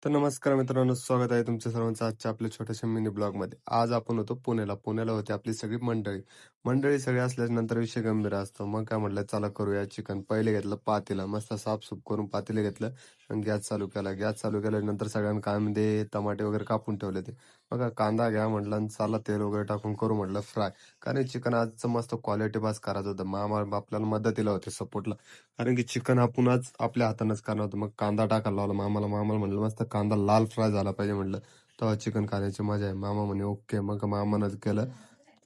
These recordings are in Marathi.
तर नमस्कार मित्रांनो, स्वागत आहे तुमच्या सर्वांचं आजच्या आपल्या छोट्याशा मिनी ब्लॉगमध्ये. आज आपण होतो पुण्याला. पुण्याला होती आपली सगळी मंडळी. मंडळी सगळी असल्यानंतर विषय गंभीर असतो. मग काय म्हटलं, चला करूया चिकन. पहिले घेतलं पातेलं, मस्त साफसूफ करून पातेलं घेतलं आणि गॅस चालू केला. गॅस चालू केल्यानंतर सगळ्यांना कांदे, टमाटे वगैरे कापून ठेवले ते. बघा कांदा घ्या म्हटलं आणि चला तेल वगैरे टाकून करू म्हटलं फ्राय. कारण चिकन आजचं मस्त क्वालिटी बास करायचं होतं. मामा आपल्याला मदतीला होते, सपोर्टला. कारण की चिकन आपण आज आपल्या हातानेच करणार होतं. मग कांदा टाकायला लावला मामाला. मामाला म्हणलं मस्त कांदा लाल फ्राय झाला पाहिजे म्हटलं, तेव्हा चिकन खाण्याची मजा आहे. मामा म्हणे ओके. मग मामानं केलं.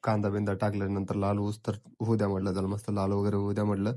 कांदा बिंदा टाकल्यानंतर लाल होऊस तर होऊ द्या म्हटलं, त्याला मस्त लाल वगैरे होऊ द्या म्हटलं.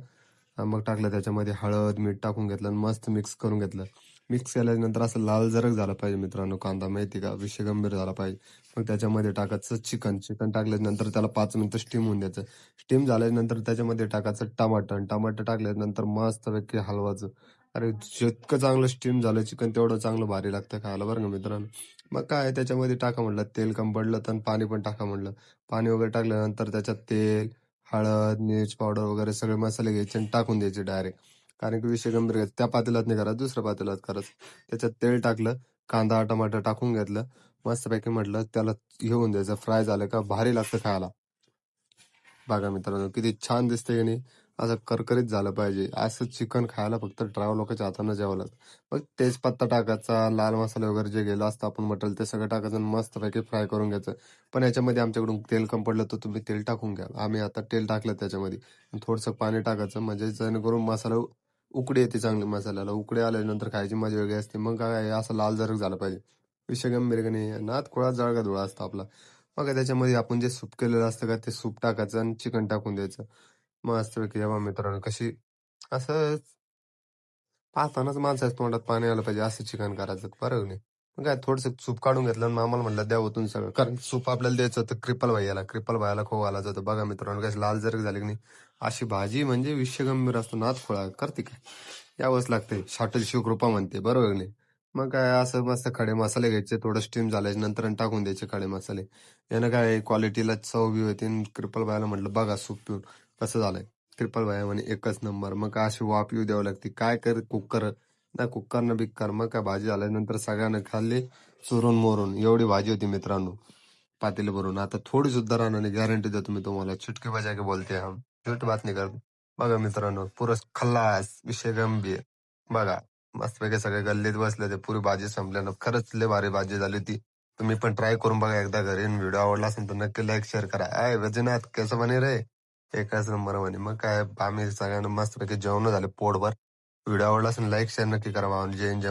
मग टाकलं त्याच्यामध्ये हळद, मीठ टाकून घेतलं आणि मस्त मिक्स करून घेतलं. मिक्स केल्यानंतर असं लाल जरक झाला पाहिजे मित्रांनो कांदा, माहिती का, विषय गंभीर झाला पाहिजे. मग त्याच्यामध्ये टाकायचं चिकन. चिकन टाकल्यानंतर त्याला 5 मिनिटं स्टीम होऊन द्यायचं. स्टीम झाल्यानंतर त्याच्यामध्ये टाकायचं टमाटर आणि टमाटर टाकल्यानंतर मस्तपैकी हलवायचं. अरे जितकं चांगलं स्टीम झालं चिकन तेवढं चांगलं भारी लागतं खायला बरं का मित्रांनो. मग काय त्याच्यामध्ये टाका म्हटलं, तेल कमी पडलं तर पाणी पण टाका म्हटलं. पाणी वगैरे टाकल्यानंतर त्याच्यात तेल, हळद, मिर्च पावडर वगैरे सगळे मसाले घ्यायचे आणि टाकून द्यायचे डायरेक्ट. कारण की विषय गंभीर आहे. त्या पातेल्यात नाही करा, दुसऱ्या पातेल्यात करायचं. त्याच्यात तेल टाकलं, कांदा टमाटर टाकून घेतलं. मस्तपैकी म्हटलं त्याला घेऊन द्यायचं. फ्राय झालं का भारी लागतं खायला. बघा मित्रांनो किती छान दिसते की नाही. असं करकरीत झालं पाहिजे. असं चिकन खायला फक्त ड्रायव्हर लोकांच्या हातानं जेवावं लागतं. मग तेजपत्ता टाकायचा, लाल मसाले वगैरे जे गेलं असतं आपण मटेरियल ते सगळं टाकायचं आणि मस्तपैकी फ्राय करून घ्यायचं. पण याच्यामध्ये आमच्याकडून तेल कमी पडलं तर तुम्ही तेल टाकून घ्या. आम्ही आता तेल टाकलं त्याच्यामध्ये. थोडंसं पाणी टाकायचं म्हणजे जेणेकरून मसाला उकडी येते चांगली मसाल्याला. उकडी आल्यानंतर खायची मजा वेगळी असते. मग काय असं लाल जरक झालं पाहिजे. विषय गंभीर का नाही. नाद खुळा जळगा धुळा असतो आपला. मग त्याच्यामध्ये आपण जे सूप केलेलं असतं का ते सूप टाकायचं आणि चिकन टाकून द्यायचं. मस्तपैकी जेव्हा मित्रांनो कशी असं पाहतानाच माणसाच्या तोंडात पाणी आलं पाहिजे असं चिकन करायचं बरं का नाही. मग काय थोडंसं सूप काढून घेतलं आणि मामाला म्हणलं द्या ओतून सगळं. कारण सूप आपल्याला द्यायचं होतं कृपल भैयाला. कृपल भैयाला खाऊ घालायचं होतं. बघा मित्रांनो कशी लाल जरक झाली की नाही. अशी भाजी म्हणजे विषय गंभीर असतो. नाद खोळा करते काय, यावंच लागते. शाटल शिवकृपा म्हणते बरोबर नाही. मग काय असं मस्त खडे मसाले घ्यायचे, थोडं स्टीम झाल्याच्या नंतर आणि टाकून द्यायचे खडे मसाले. यानं काय क्वालिटीला चव बी होती. आणि कृपल बायाला म्हटलं बघा सूप पिऊन कसं झालंय. कृपल बाया म्हणे एकच नंबर. मग काय अशी वाफ येऊ द्यावं लागते. काय कर कुकर ना कुकर ना बिक्कर. मग काय भाजी झाल्यानंतर सगळ्यांना खाल्ली चुरून मोरून. एवढी भाजी होती मित्रांनो पातेली भरून. आता थोडी सुद्धा राहणार नाही, गॅरंटी देतो मी तुम्हाला. चुटकी बजा के बोलते हम, झूठ बात नाही करत. बघा मित्रांनो पुरं खल्लास विषय गंभीर. बघा मस्तपैकी सगळे गल्लीत बसले ते, पुरी भाजी संपल्यानं खरंच लय भारी भाजी झाली होती. तुम्ही पण ट्राय करून बघा एकदा घरी. व्हिडिओ आवडला असेल तर नक्की लाईक शेअर करा. आय वैजनाथ कसं बने रे, एकच नंबर म्हणे. मग काय आम्ही सगळ्यांना मस्तपैकी जेवण झाले पोटभर. व्हिडिओ आवडला असेल लाईक शेअर नक्की करा. जय हिंद, जय